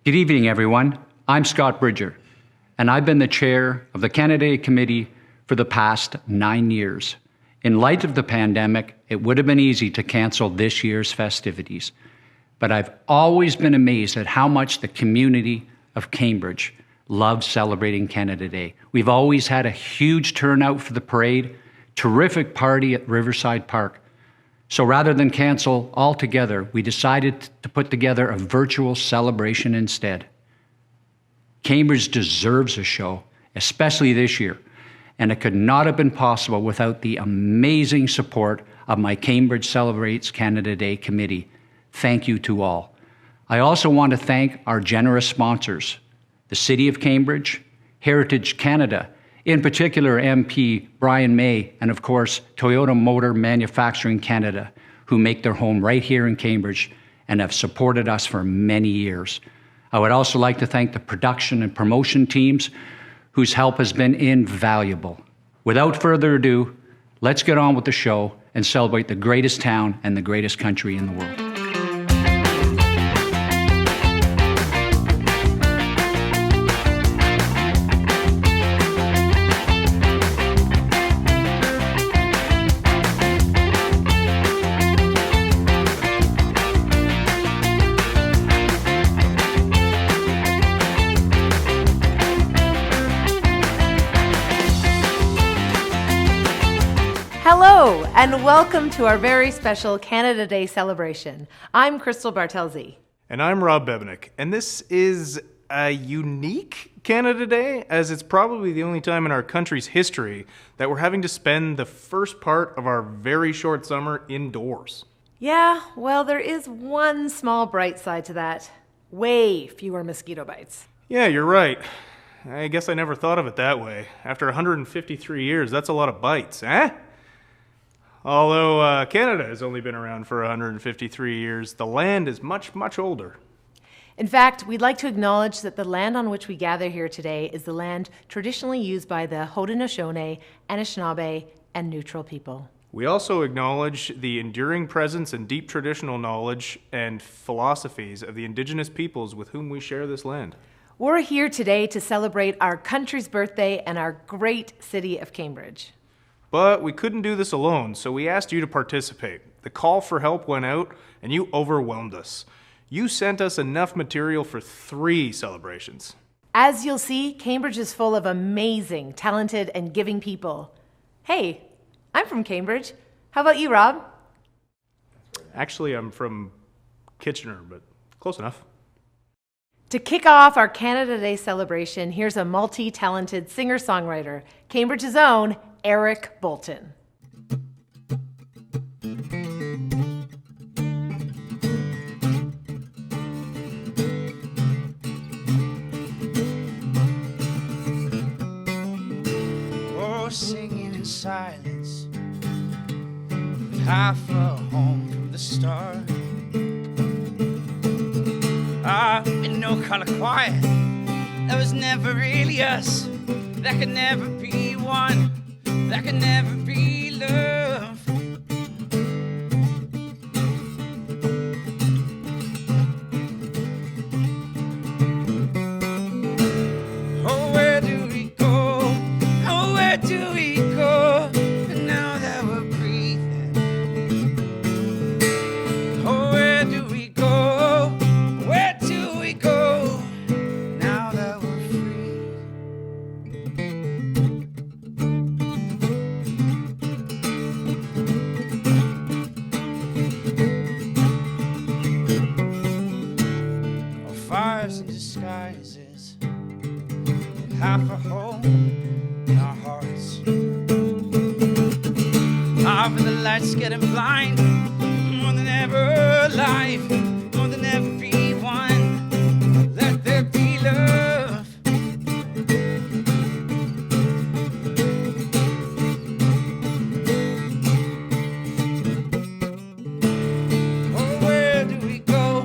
Good evening, everyone. I'm Scott Bridger, and I've been the chair of the Canada Day Committee for the past 9 years. In light of the pandemic, it would have been easy to cancel this year's festivities, but I've always been amazed at how much the community of Cambridge loves celebrating Canada Day. We've always had a huge turnout for the parade, terrific party at Riverside Park. So rather than cancel altogether, we decided to put together a virtual celebration instead. Cambridge deserves a show, especially this year, and it could not have been possible without the amazing support of my Cambridge Celebrates Canada Day committee. Thank you to all. I also want to thank our generous sponsors, the City of Cambridge, Heritage Canada, in particular MP Brian May, and of course Toyota Motor Manufacturing Canada, who make their home right here in Cambridge and have supported us for many years. I would also like to thank the production and promotion teams whose help has been invaluable. Without further ado, let's get on with the show and celebrate the greatest town and the greatest country in the world. Hello, and welcome to our very special Canada Day celebration. I'm Crystal Bartelzi. And I'm Rob Bebenick, and this is a unique Canada Day, as it's probably the only time in our country's history that we're having to spend the first part of our very short summer indoors. Yeah, well, there is one small bright side to that. Way fewer mosquito bites. Yeah, you're right. I guess I never thought of it that way. After 153 years, that's a lot of bites, eh? Although Canada has only been around for 153 years, the land is much, much older. In fact, we'd like to acknowledge that the land on which we gather here today is the land traditionally used by the Haudenosaunee, Anishinaabe, and Neutral people. We also acknowledge the enduring presence and deep traditional knowledge and philosophies of the Indigenous peoples with whom we share this land. We're here today to celebrate our country's birthday and our great city of Cambridge. But we couldn't do this alone, so we asked you to participate. The call for help went out, and you overwhelmed us. You sent us enough material for 3 celebrations. As you'll see, Cambridge is full of amazing, talented, and giving people. Hey, I'm from Cambridge. How about you, Rob? Actually, I'm from Kitchener, but close enough. To kick off our Canada Day celebration, here's a multi-talented singer-songwriter, Cambridge's own Eric Bolton. Oh, singing in silence, with half a home from the start. In no color quiet, that was never really us. That could never be one. That could never be love. Oh, where do we go? Oh, where do we go? And now that we're breathing. Oh, where do we go? Where do we go? Now that we're free. Fires and disguises, half a hole in our hearts. Half of the lights getting blind, more than ever life, more than ever be one. Let there be love. Oh, where do we go?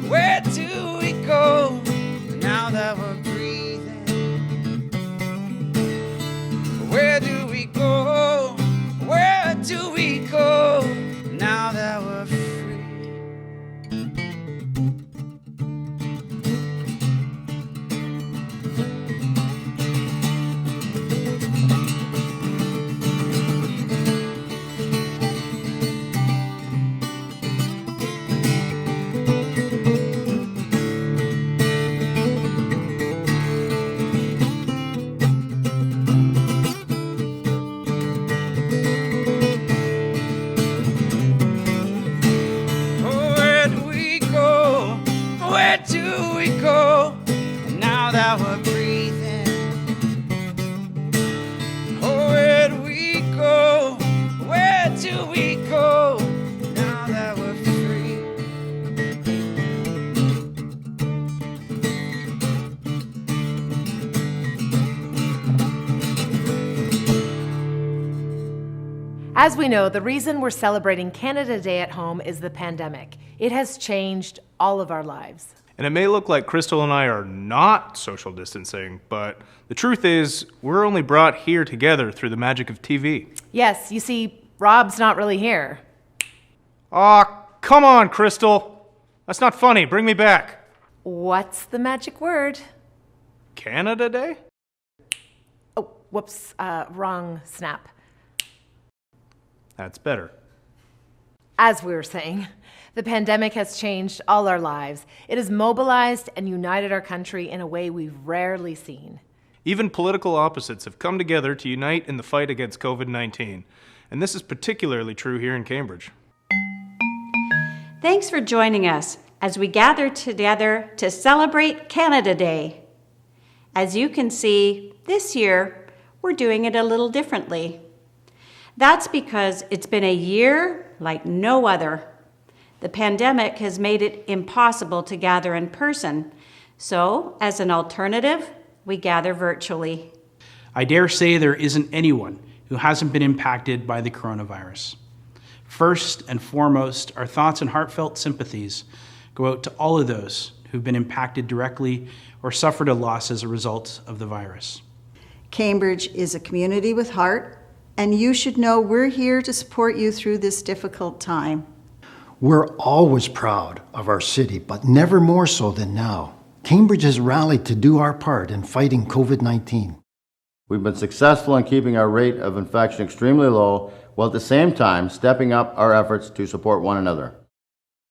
Where do we go now that we're breathing? Where do we go? Where do we go? do we go now that we're breathing? Oh, where do we go? Where do we go now that we're free? As we know, the reason we're celebrating Canada Day at home is the pandemic. It has changed all of our lives. And it may look like Crystal and I are not social distancing, but the truth is, we're only brought here together through the magic of TV. Yes, you see, Rob's not really here. Aw, come on, Crystal. That's not funny. Bring me back. What's the magic word? Canada Day? Oh, whoops, wrong snap. That's better. As we were saying, the pandemic has changed all our lives. It has mobilized and united our country in a way we've rarely seen. Even political opposites have come together to unite in the fight against COVID-19. And this is particularly true here in Cambridge. Thanks for joining us as we gather together to celebrate Canada Day. As you can see, this year we're doing it a little differently. That's because it's been a year like no other. The pandemic has made it impossible to gather in person. So, as an alternative, we gather virtually. I dare say there isn't anyone who hasn't been impacted by the coronavirus. First and foremost, our thoughts and heartfelt sympathies go out to all of those who've been impacted directly or suffered a loss as a result of the virus. Cambridge is a community with heart, and you should know we're here to support you through this difficult time. We're always proud of our city, but never more so than now. Cambridge has rallied to do our part in fighting COVID-19. We've been successful in keeping our rate of infection extremely low, while at the same time stepping up our efforts to support one another.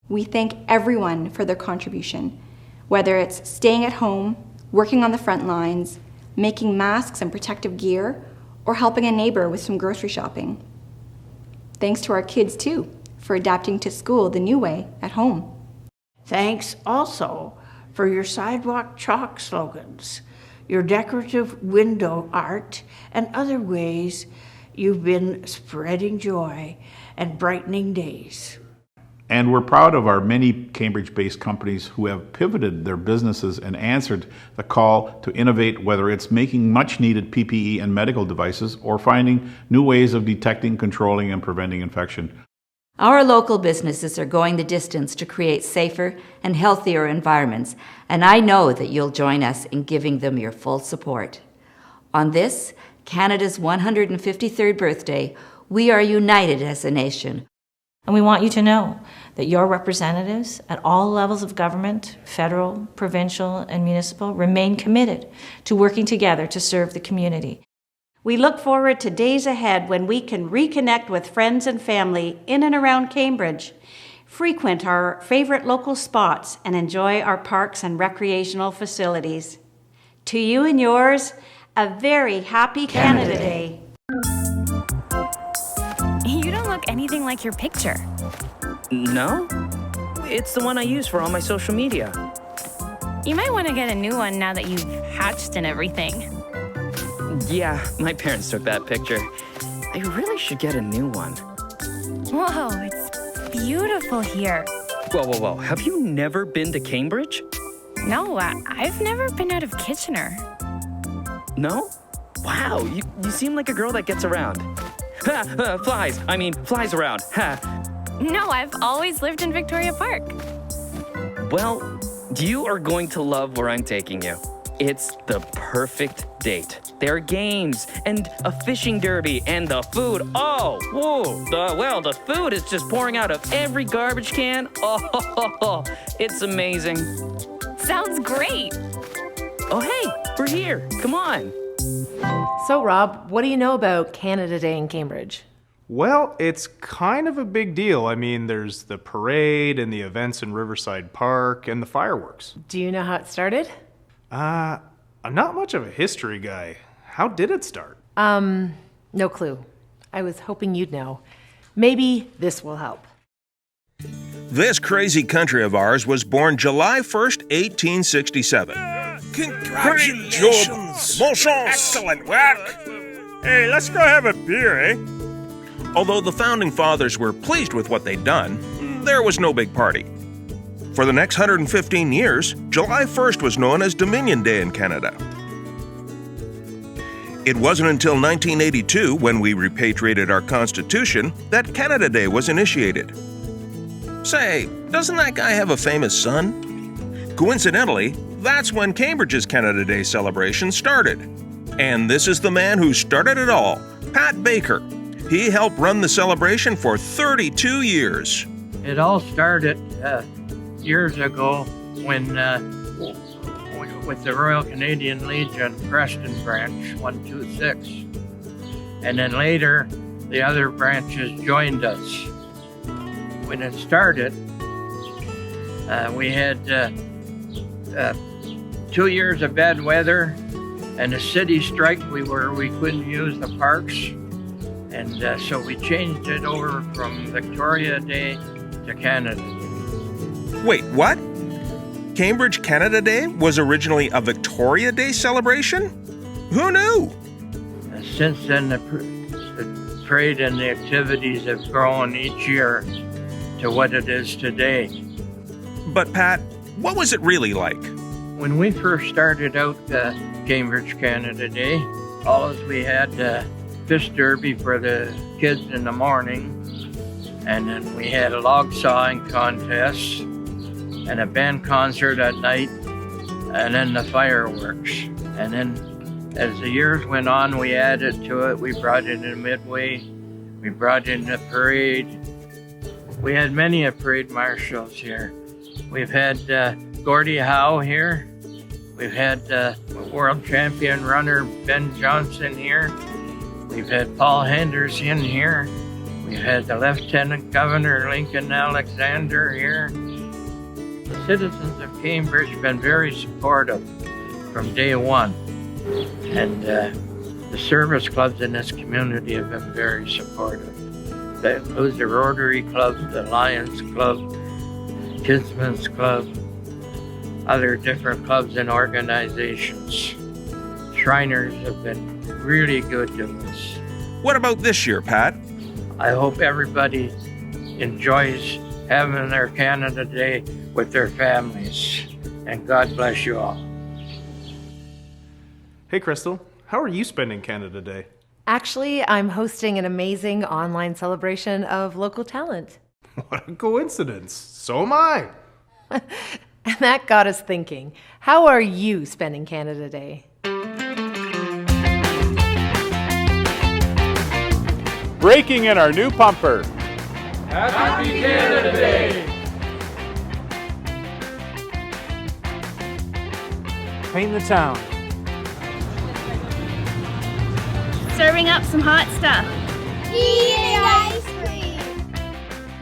We thank everyone for their contribution, whether it's staying at home, working on the front lines, making masks and protective gear, or helping a neighbor with some grocery shopping. Thanks to our kids, too, for adapting to school the new way at home. Thanks also for your sidewalk chalk slogans, your decorative window art, and other ways you've been spreading joy and brightening days. And we're proud of our many Cambridge-based companies who have pivoted their businesses and answered the call to innovate, whether it's making much-needed PPE and medical devices or finding new ways of detecting, controlling, and preventing infection. Our local businesses are going the distance to create safer and healthier environments, and I know that you'll join us in giving them your full support. On this, Canada's 153rd birthday, we are united as a nation. And we want you to know that your representatives at all levels of government, federal, provincial, and municipal, remain committed to working together to serve the community. We look forward to days ahead when we can reconnect with friends and family in and around Cambridge, frequent our favorite local spots, and enjoy our parks and recreational facilities. To you and yours, a very happy Canada Day. You don't look anything like your picture. No? It's the one I use for all my social media. You might want to get a new one now that you've hatched and everything. Yeah, my parents took that picture. I really should get a new one. Whoa, it's beautiful here. Whoa. Have you never been to Cambridge? No, I've never been out of Kitchener. No? Wow, you seem like a girl that gets around. Ha! Flies around. Ha! No, I've always lived in Victoria Park. Well, you are going to love where I'm taking you. It's the perfect date. There are games and a fishing derby and the food. Oh, whoa. The food is just pouring out of every garbage can. Oh, it's amazing. Sounds great. Oh, hey, we're here. Come on. So, Rob, what do you know about Canada Day in Cambridge? Well, it's kind of a big deal. I mean, there's the parade and the events in Riverside Park and the fireworks. Do you know how it started? I'm not much of a history guy. How did it start? No clue. I was hoping you'd know. Maybe this will help. This crazy country of ours was born July 1st, 1867. Congratulations! Bon chance! Excellent work! Hey, let's go have a beer, eh? Although the Founding Fathers were pleased with what they'd done, there was no big party. For the next 115 years, July 1st was known as Dominion Day in Canada. It wasn't until 1982, when we repatriated our Constitution, that Canada Day was initiated. Say, doesn't that guy have a famous son? Coincidentally, that's when Cambridge's Canada Day celebration started. And this is the man who started it all, Pat Baker. He helped run the celebration for 32 years. It all started years ago when with the Royal Canadian Legion Preston Branch 126. And then later, the other branches joined us. When it started, we had 2 years of bad weather and a city strike we couldn't use the parks. And so we changed it over from Victoria Day to Canada Day. Wait, what? Cambridge Canada Day was originally a Victoria Day celebration? Who knew? And since then, the parade and the activities have grown each year to what it is today. But Pat, what was it really like? When we first started out Cambridge Canada Day, all we had fish derby for the kids in the morning, and then we had a log sawing contest and a band concert at night, and then the fireworks. And then as the years went on, we added to it. We brought in a midway, we brought in a parade. We had many parade marshals here. We've had Gordie Howe here. We've had world champion runner Ben Johnson here. We've had Paul Henderson here. We've had the Lieutenant Governor Lincoln Alexander here. The citizens of Cambridge have been very supportive from day one. And the service clubs in this community have been very supportive. That includes the Rotary Club, the Lions Club, Kidsmen's Club, other different clubs and organizations. Shriners have been really good to us. What about this year, Pat? I hope everybody enjoys having their Canada Day with their families. And God bless you all. Hey, Crystal, how are you spending Canada Day? Actually, I'm hosting an amazing online celebration of local talent. What a coincidence. So am I. And that got us thinking. How are you spending Canada Day? Breaking in our new pumper. Happy Canada Day! Paint the town. Serving up some hot stuff. Eating ice cream.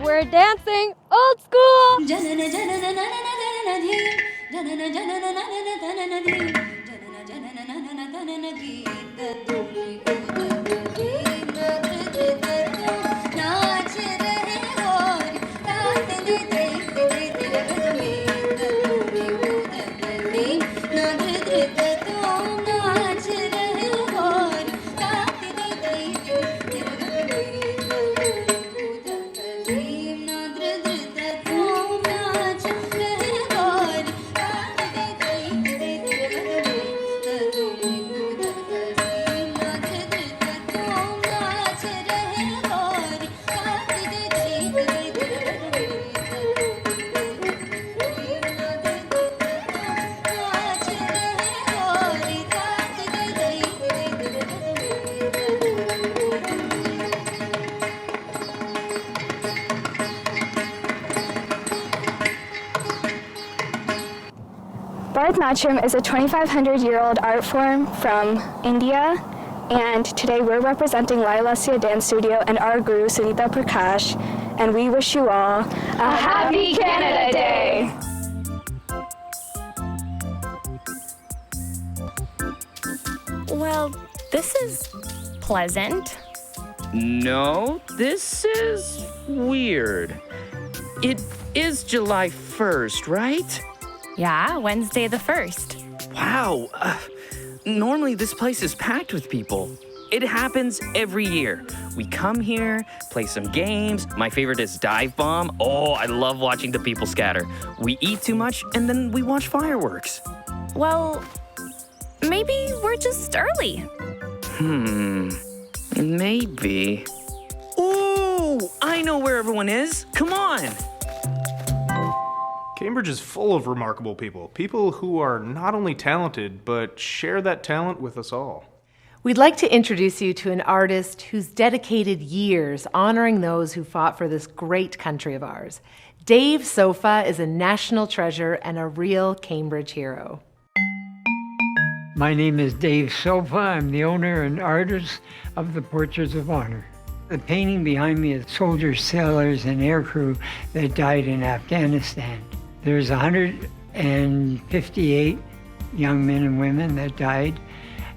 We're dancing old school. Bharatanatyam is a 2,500-year-old art form from India, and today we're representing Lailasya Dance Studio and our guru Sunita Prakash, and we wish you all a Happy Canada Day! Well, this is pleasant. No, this is weird. It is July 1st, right? Yeah, Wednesday the 1st. Wow. Normally this place is packed with people. It happens every year. We come here, play some games. My favorite is Dive Bomb. Oh, I love watching the people scatter. We eat too much, and then we watch fireworks. Well, maybe we're just early. Maybe. Ooh, I know where everyone is. Come on. Cambridge is full of remarkable people. People who are not only talented, but share that talent with us all. We'd like to introduce you to an artist who's dedicated years honoring those who fought for this great country of ours. Dave Sofa is a national treasure and a real Cambridge hero. My name is Dave Sofa. I'm the owner and artist of the Portraits of Honor. The painting behind me is soldiers, sailors, and aircrew that died in Afghanistan. There's 158 young men and women that died.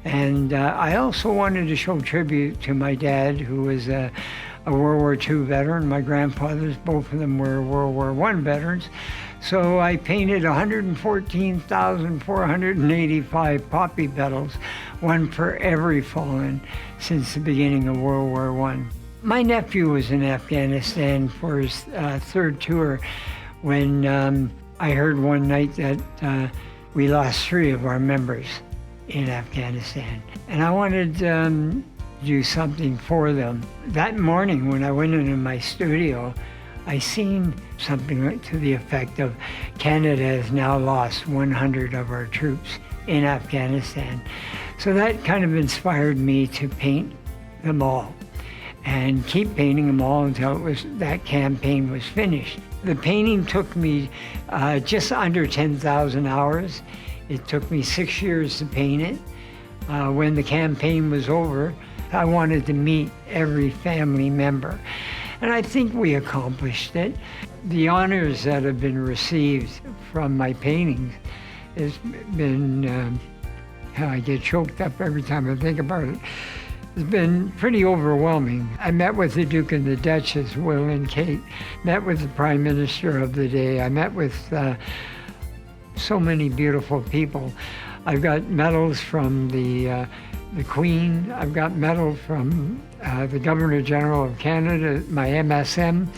And I also wanted to show tribute to my dad, who was a World War II veteran. My grandfathers, both of them were World War I veterans. So I painted 114,485 poppy petals, one for every fallen since the beginning of World War I. My nephew was in Afghanistan for his third tour when I heard one night that we lost 3 of our members in Afghanistan. And I wanted to do something for them. That morning when I went into my studio, I seen something to the effect of Canada has now lost 100 of our troops in Afghanistan. So that kind of inspired me to paint them all and keep painting them all until that campaign was finished. The painting took me just under 10,000 hours. It took me 6 years to paint it. When the campaign was over, I wanted to meet every family member. And I think we accomplished it. The honors that have been received from my paintings has been, I get choked up every time I think about it. It's been pretty overwhelming. I met with the Duke and the Duchess, Will and Kate, met with the Prime Minister of the day. I met with so many beautiful people. I've got medals from the Queen. I've got medals from the Governor General of Canada, my MSM.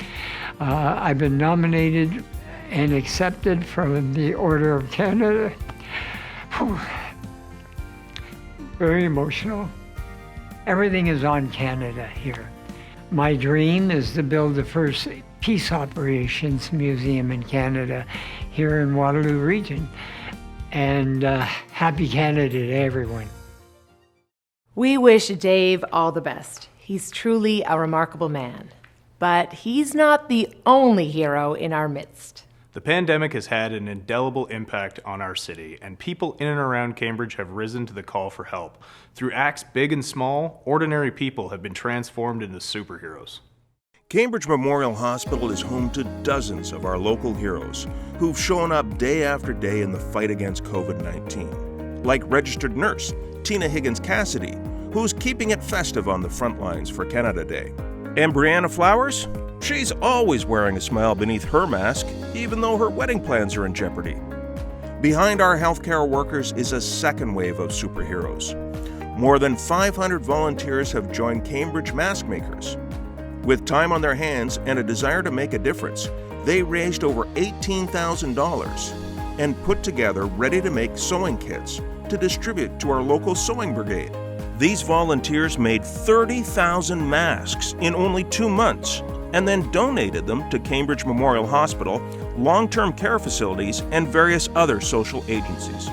I've been nominated and accepted from the Order of Canada. Whew. Very emotional. Everything is on Canada here. My dream is to build the first peace operations museum in Canada here in Waterloo region. And happy Canada to everyone. We wish Dave all the best. He's truly a remarkable man. But he's not the only hero in our midst. The pandemic has had an indelible impact on our city, and people in and around Cambridge have risen to the call for help. Through acts big and small, ordinary people have been transformed into superheroes. Cambridge Memorial Hospital is home to dozens of our local heroes who've shown up day after day in the fight against COVID-19. Like registered nurse Tina Higgins Cassidy, who's keeping it festive on the front lines for Canada Day. And Brianna Flowers? She's always wearing a smile beneath her mask, even though her wedding plans are in jeopardy. Behind our healthcare workers is a second wave of superheroes. More than 500 volunteers have joined Cambridge Mask Makers. With time on their hands and a desire to make a difference, they raised over $18,000 and put together ready-to-make sewing kits to distribute to our local sewing brigade. These volunteers made 30,000 masks in only 2 months and then donated them to Cambridge Memorial Hospital, long-term care facilities, and various other social agencies.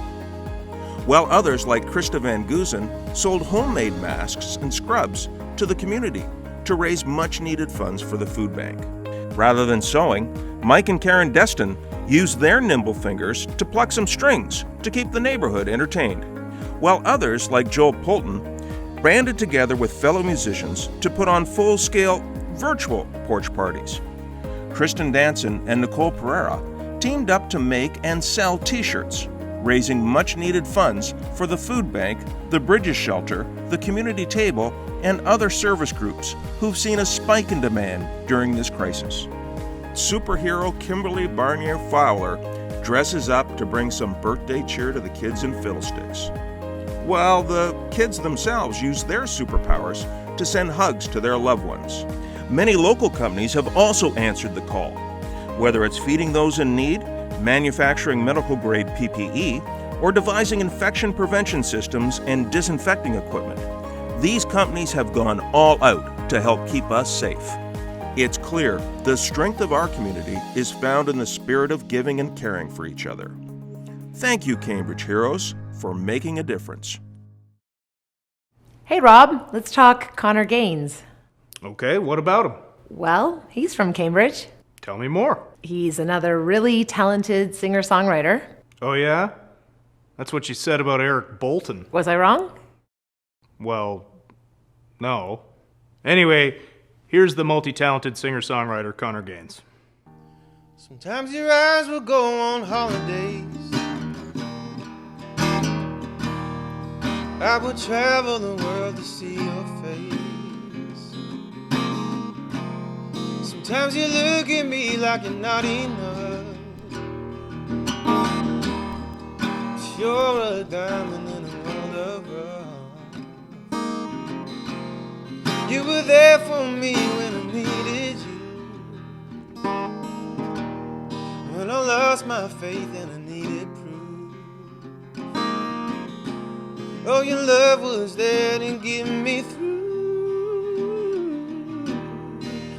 While others, like Krista Van Goosen, sold homemade masks and scrubs to the community to raise much-needed funds for the food bank. Rather than sewing, Mike and Karen Destin used their nimble fingers to pluck some strings to keep the neighborhood entertained, while others, like Joel Polton, banded together with fellow musicians to put on full-scale virtual porch parties. Kristen Danson and Nicole Pereira teamed up to make and sell t-shirts, raising much-needed funds for the food bank, the Bridges Shelter, the community table, and other service groups who've seen a spike in demand during this crisis. superhero Kimberly Barnier Fowler dresses up to bring some birthday cheer to the kids in Fiddlesticks, while the kids themselves use their superpowers to send hugs to their loved ones. Many local companies have also answered the call, whether it's feeding those in need, manufacturing medical-grade PPE, or devising infection prevention systems and disinfecting equipment. These companies have gone all out to help keep us safe. It's clear the strength of our community is found in the spirit of giving and caring for each other. Thank you, Cambridge Heroes, for making a difference. Hey, Rob, let's talk Connor Gaines. Okay, what about him? Well, he's from Cambridge. Tell me more. He's another really talented singer-songwriter. Oh, yeah? That's what you said about Eric Bolton. Was I wrong? Well, no. Anyway, here's the multi-talented singer-songwriter Connor Gaines. Sometimes your eyes will go on holidays. I would travel the world to see your face. Sometimes you look at me like you're not enough. But you're a diamond in a world of rough. You were there for me when I needed you, when I lost my faith and I needed proof. Oh, your love was there to get me through.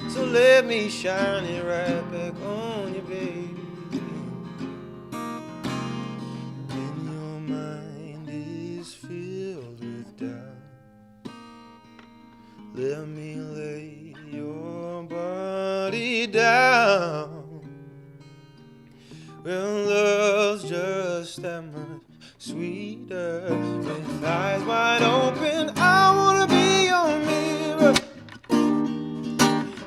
So let me shine it right back on you, baby. When your mind is filled with doubt, let me lay your body down. Well, love's just that much sweeter. With eyes wide open, I wanna be your mirror.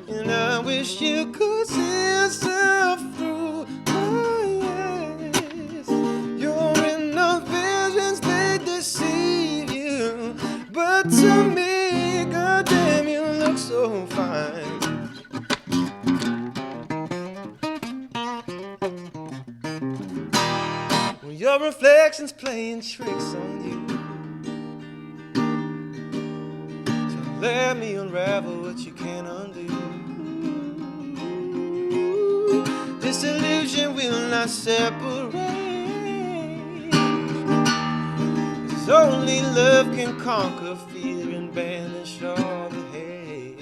And I wish you could see yourself through my eyes. You're in the visions, they deceive you. But to me, goddamn, you look so fine. When your reflection's playing tricks on you, so let me unravel what you can't undo. This illusion will not separate, 'cause only love can conquer fear and banish all the hate.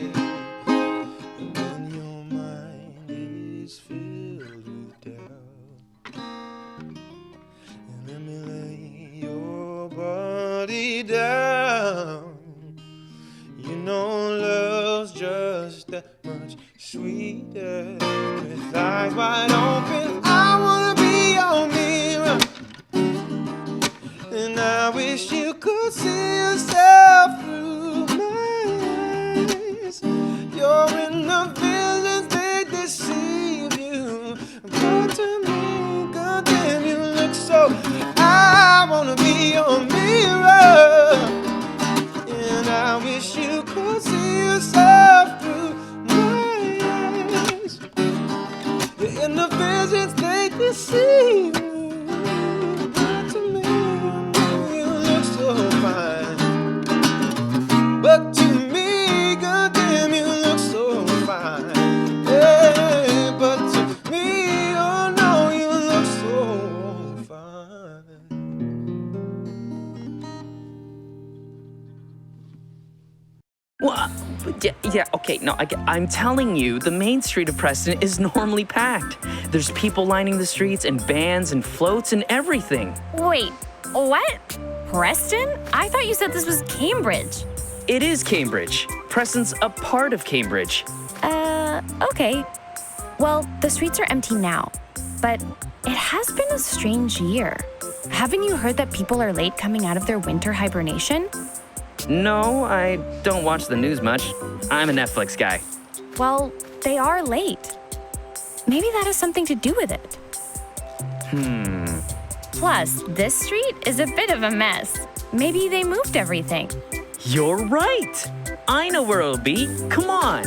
And when your mind is filled with doubt, and let me lay your body down. You know love's just that much sweeter. With eyes wide open, I wanna be your mirror. And I wish you could see yourself through my eyes. You're in the visions, they deceive you. But to me, goddamn, you look so. I wanna be your mirror. And I wish you could see yourself through my eyes. You're in the visions, they deceive you. But to me, you look so fine. But to me, goddamn, you look so fine. Yeah, but to me, oh no, you look so fine. Well, yeah, okay, no, I'm telling you, the main street of Preston is normally packed. There's people lining the streets and bands and floats and everything. Wait, what? Preston? I thought you said this was Cambridge. It is Cambridge. Preston's a part of Cambridge. Okay. Well, the streets are empty now, but it has been a strange year. Haven't you heard that people are late coming out of their winter hibernation? No, I don't watch the news much. I'm a Netflix guy. Well, they are late. Maybe that has something to do with it. Plus, this street is a bit of a mess. Maybe they moved everything. You're right. I know where it'll be. Come on.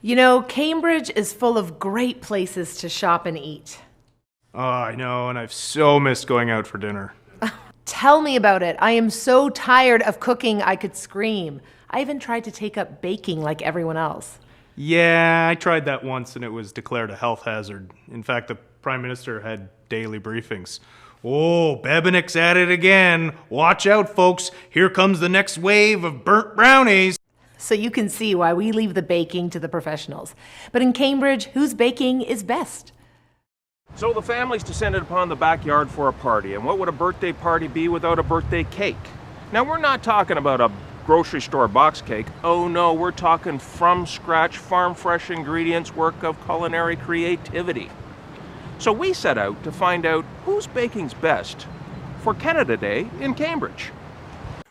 You know, Cambridge is full of great places to shop and eat. Oh, I know, and I've so missed going out for dinner. Tell me about it. I am so tired of cooking I could scream. I even tried to take up baking like everyone else. Yeah, I tried that once and it was declared a health hazard. In fact, the Prime Minister had daily briefings. Oh, Bebenik's at it again. Watch out, folks. Here comes the next wave of burnt brownies. So you can see why we leave the baking to the professionals. But in Cambridge, whose baking is best? So the families descended upon the backyard for a party, and what would a birthday party be without a birthday cake? Now, we're not talking about a grocery store box cake. Oh no, we're talking from scratch, farm fresh ingredients, work of culinary creativity. So we set out to find out whose baking's best for Canada Day in Cambridge.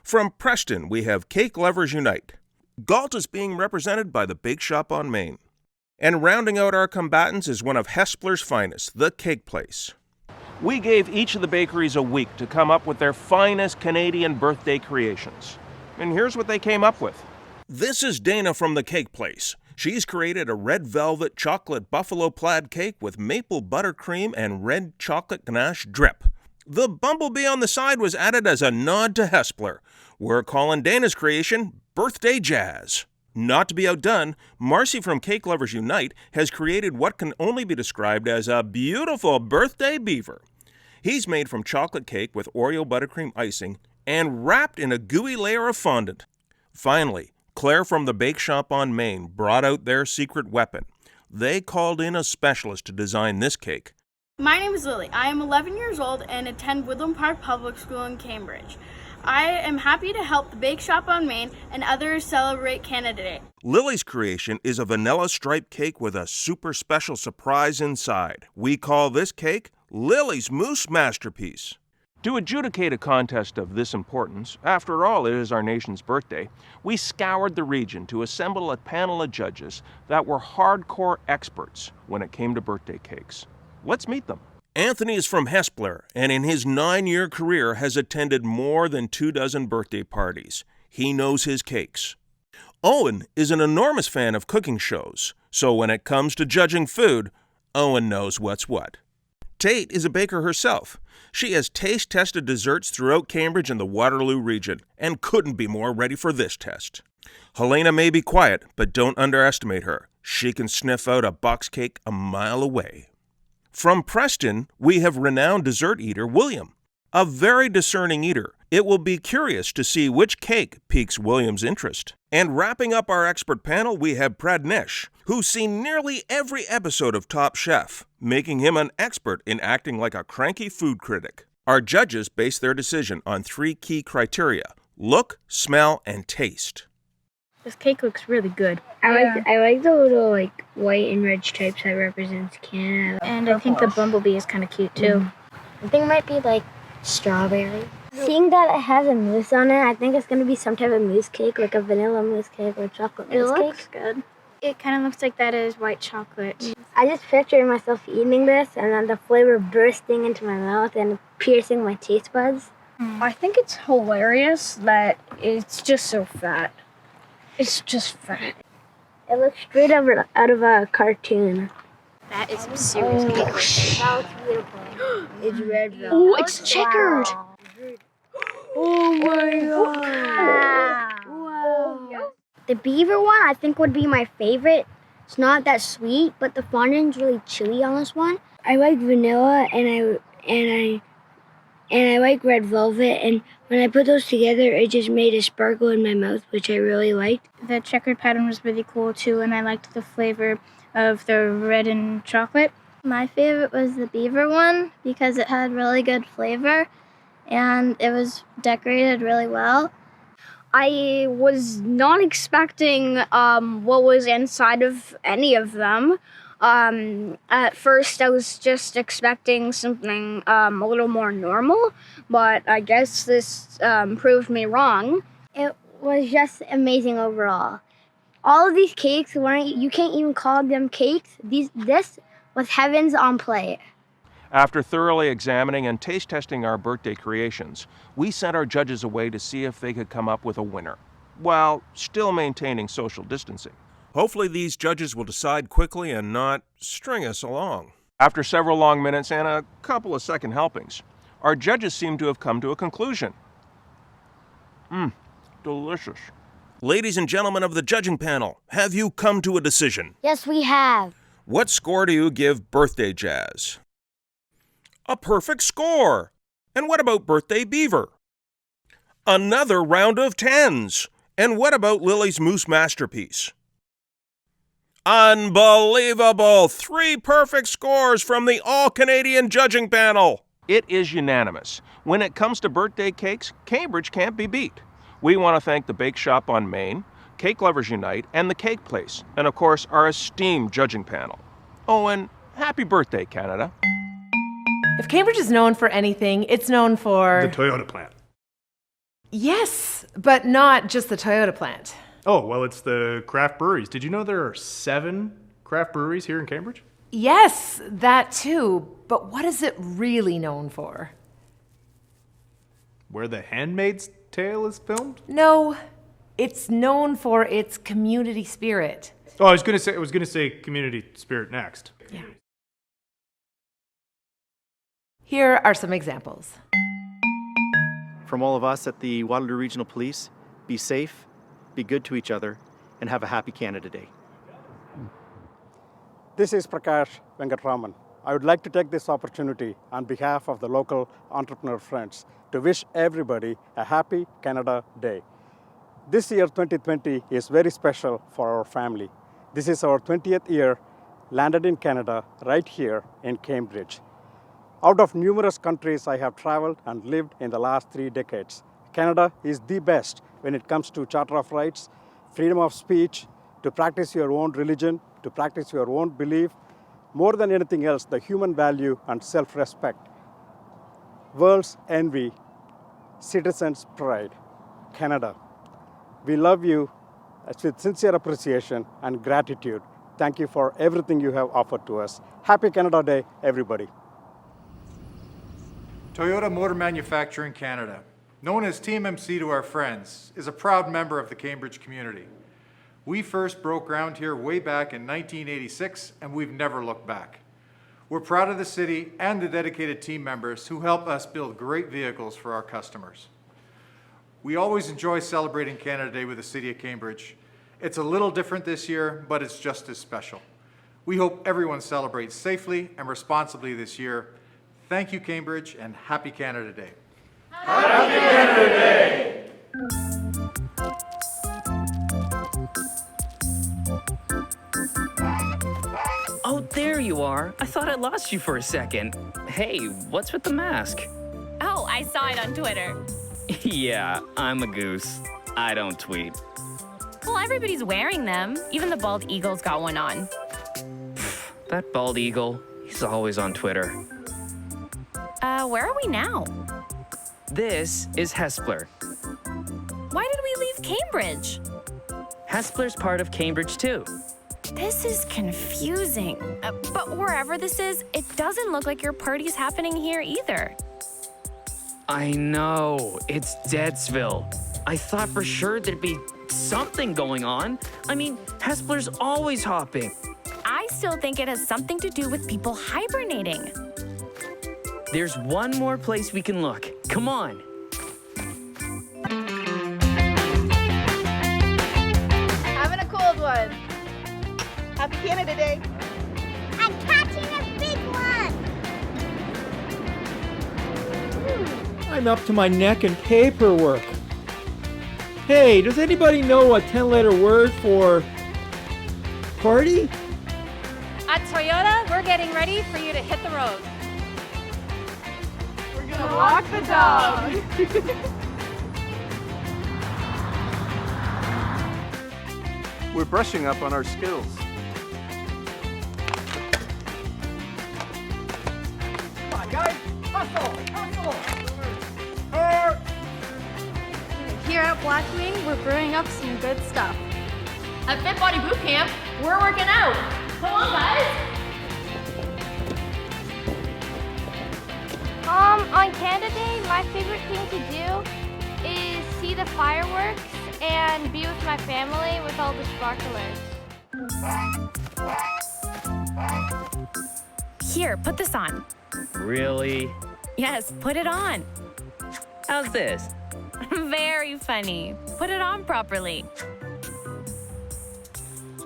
From Preston, we have Cake Lovers Unite. Galt is being represented by the Bake Shop on Main. And rounding out our combatants is one of Hespeler's finest, the Cake Place. We gave each of the bakeries a week to come up with their finest Canadian birthday creations. And here's what they came up with. This is Dana from the Cake Place. She's created a red velvet chocolate buffalo plaid cake with maple buttercream and red chocolate ganache drip. The bumblebee on the side was added as a nod to Hespeler. We're calling Dana's creation Birthday Jazz. Not to be outdone, Marcy from Cake Lovers Unite has created what can only be described as a beautiful birthday beaver. He's made from chocolate cake with Oreo buttercream icing and wrapped in a gooey layer of fondant. Finally, Claire from the Bake Shop on Main brought out their secret weapon. They called in a specialist to design this cake. My name is Lily. I am 11 years old and attend Woodland Park Public School in Cambridge. I am happy to help the Bake Shop on Main and others celebrate Canada Day. Lily's creation is a vanilla striped cake with a super special surprise inside. We call this cake Lily's Mousse Masterpiece. To adjudicate a contest of this importance, after all it is our nation's birthday, we scoured the region to assemble a panel of judges that were hardcore experts when it came to birthday cakes. Let's meet them. Anthony is from Hespeler, and in his 9-year career has attended more than 24 birthday parties. He knows his cakes. Owen is an enormous fan of cooking shows, so when it comes to judging food, Owen knows what's what. Tate is a baker herself. She has taste-tested desserts throughout Cambridge and the Waterloo region, and couldn't be more ready for this test. Helena may be quiet, but don't underestimate her. She can sniff out a box cake a mile away. From Preston, we have renowned dessert eater William. A very discerning eater, it will be curious to see which cake piques William's interest. And wrapping up our expert panel, we have Pradnesh, who's seen nearly every episode of Top Chef, making him an expert in acting like a cranky food critic. Our judges base their decision on 3 key criteria: look, smell, and taste. This cake looks really good. I like the little white and red stripes that represents Canada. And I think the bumblebee is kind of cute too. I think it might be strawberry. Seeing that it has a mousse on it, I think it's gonna be some type of mousse cake, like a vanilla mousse cake or chocolate mousse cake. It looks good. It kind of looks like that is white chocolate. I just pictured myself eating this and then the flavor bursting into my mouth and piercing my taste buds. I think it's hilarious that it's just so fat. It's just fat. It looks straight out of a cartoon. That is some serious cake. That looks beautiful. It's red velvet. Oh, it's checkered. Oh my god. Wow. The beaver one I think would be my favorite. It's not that sweet, but the fondant's really chewy on this one. I like vanilla and I like red velvet, and when I put those together, it just made a sparkle in my mouth, which I really liked. The checkered pattern was really cool too, and I liked the flavor of the red and chocolate. My favorite was the beaver one because it had really good flavor and it was decorated really well. I was not expecting what was inside of any of them. At first, I was just expecting something a little more normal, but I guess this proved me wrong. It was just amazing overall. All of these cakes you can't even call them cakes. This was heavens on plate. After thoroughly examining and taste testing our birthday creations, we sent our judges away to see if they could come up with a winner, while still maintaining social distancing. Hopefully these judges will decide quickly and not string us along. After several long minutes and a couple of second helpings, our judges seem to have come to a conclusion. Delicious. Ladies and gentlemen of the judging panel, have you come to a decision? Yes, we have. What score do you give Birthday Jazz? A perfect score! And what about Birthday Beaver? Another round of 10s! And what about Lily's Moose Masterpiece? Unbelievable! 3 perfect scores from the all-Canadian judging panel! It is unanimous. When it comes to birthday cakes, Cambridge can't be beat. We want to thank the Bake Shop on Main, Cake Lovers Unite, and The Cake Place, and of course our esteemed judging panel. Oh, and happy birthday, Canada. If Cambridge is known for anything, it's known for... The Toyota plant. Yes, but not just the Toyota plant. Oh, well, it's the craft breweries. Did you know there are 7 craft breweries here in Cambridge? Yes, that too. But what is it really known for? Where The Handmaid's Tale is filmed? No, it's known for its community spirit. Oh, I was gonna say community spirit next. Yeah. Here are some examples. From all of us at the Waterloo Regional Police, be safe, be good to each other, and have a happy Canada Day. This is Prakash Venkatraman. I would like to take this opportunity on behalf of the local entrepreneur friends to wish everybody a happy Canada Day. This year, 2020, is very special for our family. This is our 20th year landed in Canada, right here in Cambridge. Out of numerous countries I have traveled and lived in the last 3 decades, Canada is the best when it comes to Charter of Rights, freedom of speech, to practice your own religion, to practice your own belief, more than anything else, the human value and self-respect. World's envy, citizens' pride, Canada. We love you with sincere appreciation and gratitude. Thank you for everything you have offered to us. Happy Canada Day, everybody. Toyota Motor Manufacturing Canada, known as Team MC to our friends, is a proud member of the Cambridge community. We first broke ground here way back in 1986, and we've never looked back. We're proud of the city and the dedicated team members who help us build great vehicles for our customers. We always enjoy celebrating Canada Day with the City of Cambridge. It's a little different this year, but it's just as special. We hope everyone celebrates safely and responsibly this year. Thank you, Cambridge, and happy Canada Day. Happy Canada Day! Oh, there you are. I thought I lost you for a second. Hey, what's with the mask? Oh, I saw it on Twitter. Yeah, I'm a goose. I don't tweet. Well, everybody's wearing them. Even the bald eagle's got one on. That bald eagle, he's always on Twitter. Where are we now? This is Hespeler. Why did we leave Cambridge? Hespeler's part of Cambridge too. This is confusing. But wherever this is, it doesn't look like your party's happening here either. I know, it's Deadsville. I thought for sure there'd be something going on. I mean, Hespeler's always hopping. I still think it has something to do with people hibernating. There's one more place we can look. Come on. Having a cold one. Happy Canada Day. I'm catching a big one. I'm up to my neck in paperwork. Hey, does anybody know a 10-letter word for party? At Toyota, we're getting ready for you to hit the road. We're gonna walk the dog. We're brushing up on our skills. Come on, guys. Hustle! Here at Blackwing, we're brewing up some good stuff. At Fit Body Boot Camp, we're working out. Come on, guys. On Canada Day, my favorite thing to do is see the fireworks and be with my family with all the sparklers. Here, put this on. Really? Yes, put it on. How's this? Very funny. Put it on properly.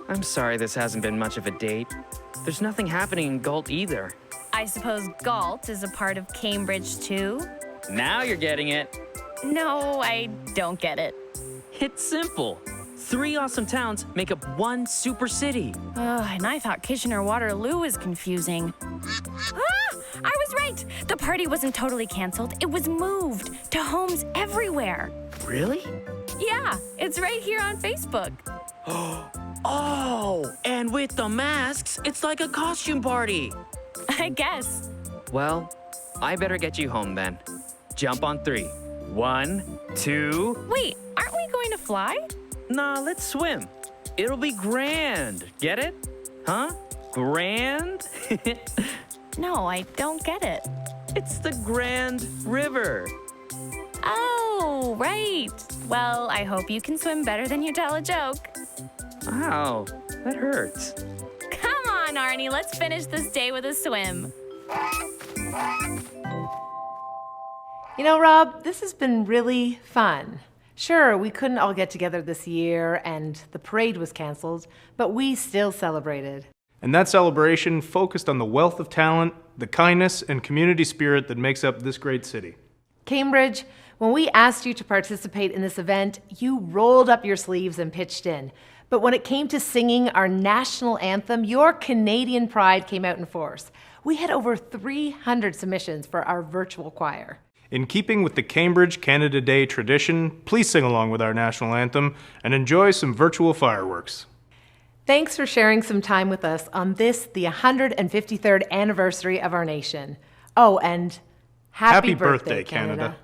I'm sorry this hasn't been much of a date. There's nothing happening in Galt either. I suppose Galt is a part of Cambridge too? Now you're getting it. No, I don't get it. It's simple. 3 awesome towns make up one super city. And I thought Kitchener-Waterloo was confusing. I was right. The party wasn't totally canceled. It was moved to homes everywhere. Really? Yeah, it's right here on Facebook. Oh, and with the masks, it's like a costume party. I guess. Well, I better get you home then. Jump on 3. 1, 2... Wait, aren't we going to fly? Nah, let's swim. It'll be grand. Get it? Huh? Grand? No, I don't get it. It's the Grand River. Oh, right. Well, I hope you can swim better than you tell a joke. Ow, that hurts. Come on, Arnie, let's finish this day with a swim. You know, Rob, this has been really fun. Sure, we couldn't all get together this year and the parade was canceled, but we still celebrated. And that celebration focused on the wealth of talent, the kindness, and community spirit that makes up this great city. Cambridge, when we asked you to participate in this event, you rolled up your sleeves and pitched in. But when it came to singing our national anthem, your Canadian pride came out in force. We had over 300 submissions for our virtual choir. In keeping with the Cambridge Canada Day tradition, please sing along with our national anthem and enjoy some virtual fireworks. Thanks for sharing some time with us on this, the 153rd anniversary of our nation. Oh, and happy birthday, Canada.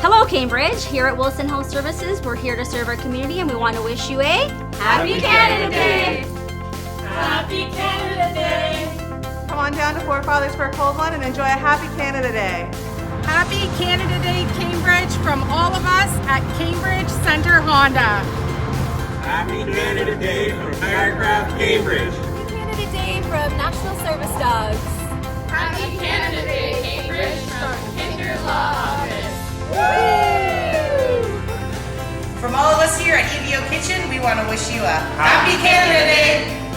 Hello, Cambridge. Here at Wilson Health Services, we're here to serve our community and we want to wish you a Happy Canada Day! Happy Canada Day! Come on down to Four Fathers for a cold one and enjoy a Happy Canada Day. Happy Canada Day, Cambridge, from all of us at Cambridge Center Honda. Happy Canada Day from Firecraft Cambridge. Happy Canada Day from National Service Dogs. Happy Canada Day, Cambridge, from Kinder Law Office. From all of us here at EVO Kitchen, we want to wish you a Happy Canada Day!